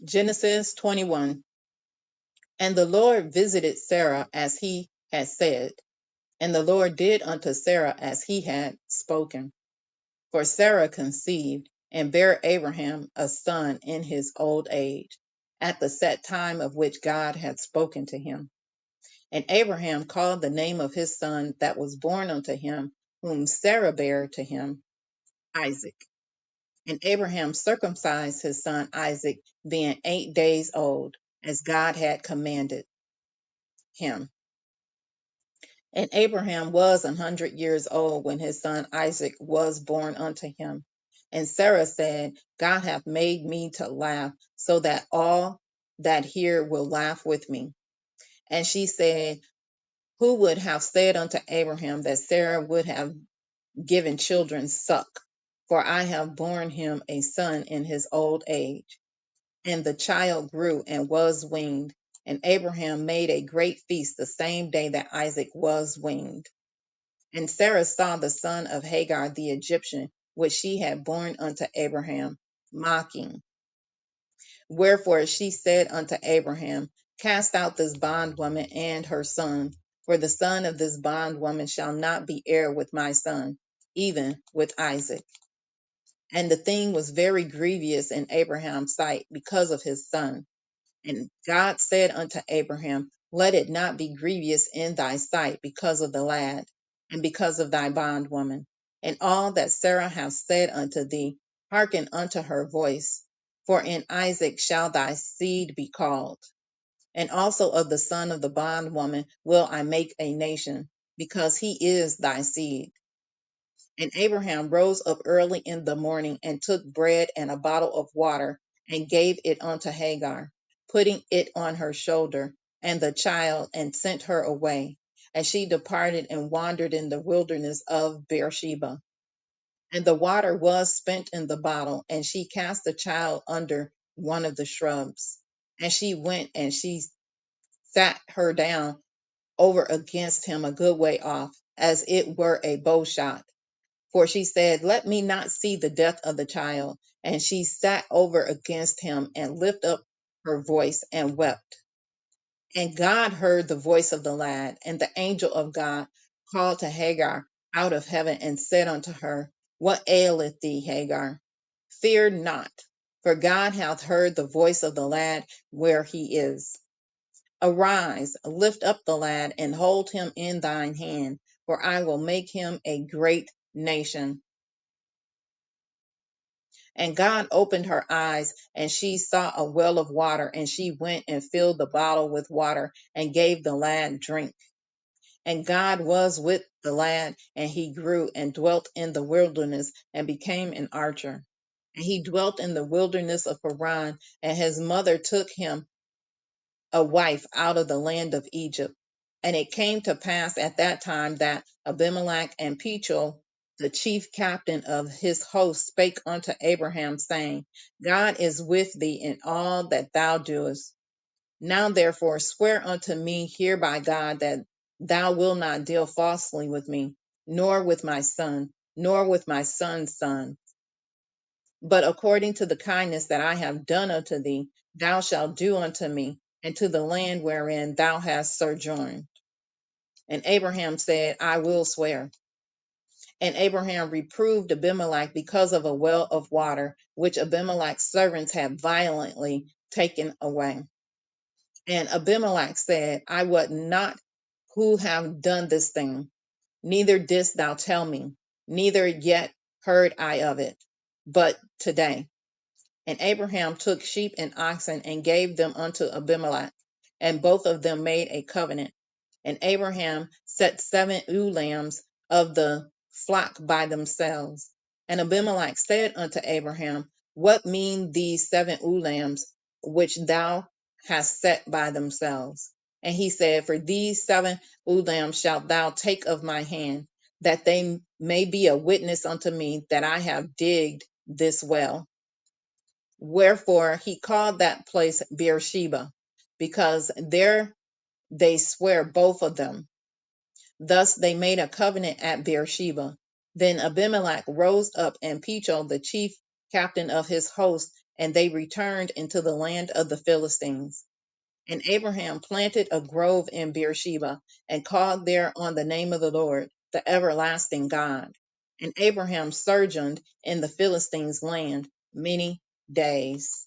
Genesis 21. And the Lord visited Sarah as he had said, and the Lord did unto Sarah as he had spoken. For Sarah conceived and bare Abraham a son in his old age, at the set time of which God had spoken to him. And Abraham called the name of his son that was born unto him, whom Sarah bare to him, Isaac. And Abraham circumcised his son Isaac, being 8 days old, as God had commanded him. And Abraham was 100 years old when his son Isaac was born unto him. And Sarah said, God hath made me to laugh, so that all that hear will laugh with me. And she said, who would have said unto Abraham that Sarah would have given children suck? For I have borne him a son in his old age. And the child grew and was weaned. And Abraham made a great feast the same day that Isaac was weaned. And Sarah saw the son of Hagar the Egyptian, which she had borne unto Abraham, mocking. Wherefore she said unto Abraham, cast out this bondwoman and her son, for the son of this bondwoman shall not be heir with my son, even with Isaac. And the thing was very grievous in Abraham's sight because of his son. And God said unto Abraham, let it not be grievous in thy sight because of the lad, and because of thy bondwoman. And all that Sarah hath said unto thee, hearken unto her voice. For in Isaac shall thy seed be called. And also of the son of the bondwoman will I make a nation, because he is thy seed. And Abraham rose up early in the morning and took bread and a bottle of water and gave it unto Hagar, putting it on her shoulder and the child, and sent her away. And she departed and wandered in the wilderness of Beersheba. And the water was spent in the bottle, and she cast the child under one of the shrubs. And she went and she sat her down over against him a good way off, as it were a bow shot. For she said, let me not see the death of the child. And she sat over against him and lifted up her voice and wept. And God heard the voice of the lad, and the angel of God called to Hagar out of heaven and said unto her, what aileth thee, Hagar? Fear not, for God hath heard the voice of the lad where he is. Arise, lift up the lad, and hold him in thine hand, for I will make him a great nation. And God opened her eyes, and she saw a well of water, and she went and filled the bottle with water and gave the lad drink. And God was with the lad, and he grew and dwelt in the wilderness and became an archer. And he dwelt in the wilderness of Paran, and his mother took him a wife out of the land of Egypt. And it came to pass at that time that Abimelech and Pichol, the chief captain of his host, spake unto Abraham, saying, God is with thee in all that thou doest. Now therefore swear unto me here by God that thou wilt not deal falsely with me, nor with my son, nor with my son's son, but according to the kindness that I have done unto thee, thou shalt do unto me, and to the land wherein thou hast sojourned. And Abraham said, I will swear. And Abraham reproved Abimelech because of a well of water, which Abimelech's servants had violently taken away. And Abimelech said, I wot not who have done this thing, neither didst thou tell me, neither yet heard I of it, but today. And Abraham took sheep and oxen and gave them unto Abimelech, and both of them made a covenant. And Abraham set 7 ewe lambs of the flock by themselves. And Abimelech said unto Abraham, what mean these 7 ewe lambs which thou hast set by themselves? And he said, for these 7 ewe lambs shalt thou take of my hand, that they may be a witness unto me that I have digged this well. Wherefore he called that place Beersheba, because there they swear both of them. Thus they made a covenant at Beersheba. Then Abimelech rose up, and Pichol, the chief captain of his host, and they returned into the land of the Philistines. And Abraham planted a grove in Beersheba, and called there on the name of the Lord, the everlasting God. And Abraham sojourned in the Philistines' land many days.